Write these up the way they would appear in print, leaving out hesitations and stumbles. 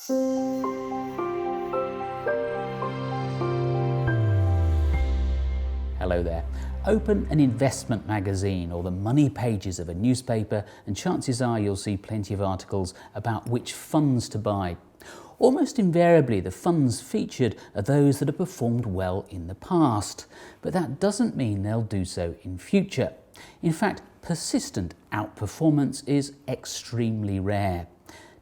Hello there. Open an investment magazine or the money pages of a newspaper and chances are you'll see plenty of articles about which funds to buy. Almost invariably the funds featured are those that have performed well in the past, but that doesn't mean they'll do so in future. In fact, persistent outperformance is extremely rare.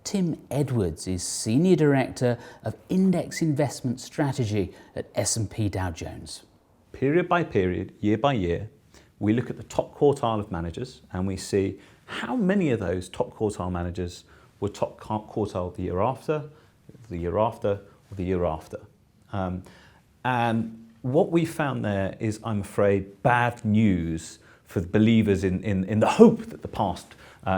Tim Edwards is Senior Director of Index Investment Strategy at S&P Dow Jones. Period by period, year by year, we look at the top quartile of managers and we see how many of those top quartile managers were top quartile the year after, or the year after. And what we found there is, I'm afraid, bad news for the believers in the hope that the past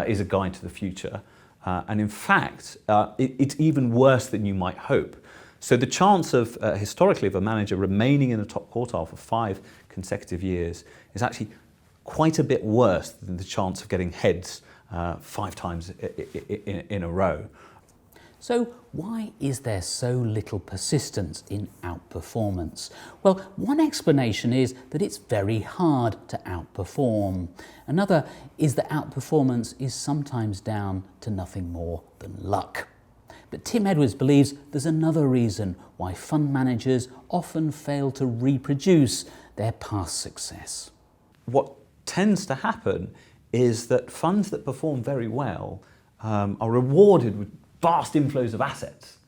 is a guide to the future. And in fact, it's even worse than you might hope. So the chance of, historically, of a manager remaining in the top quartile for 5 consecutive years is actually quite a bit worse than the chance of getting heads 5 times in a row. So why is there so little persistence in outperformance? Well, one explanation is that it's very hard to outperform. Another is that outperformance is sometimes down to nothing more than luck. But Tim Edwards believes there's another reason why fund managers often fail to reproduce their past success. What tends to happen is that funds that perform very well are rewarded with vast inflows of assets.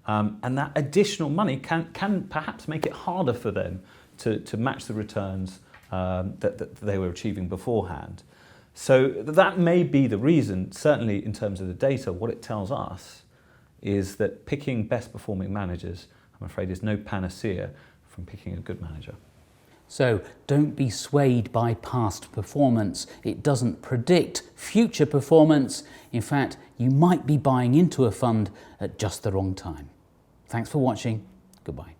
And that additional money can perhaps make it harder for them to match the returns that they were achieving beforehand. So that may be the reason. Certainly in terms of the data, what it tells us is that picking best performing managers, I'm afraid, is no panacea from picking a good manager. So don't be swayed by past performance. It doesn't predict future performance. In fact, you might be buying into a fund at just the wrong time. Thanks for watching. Goodbye.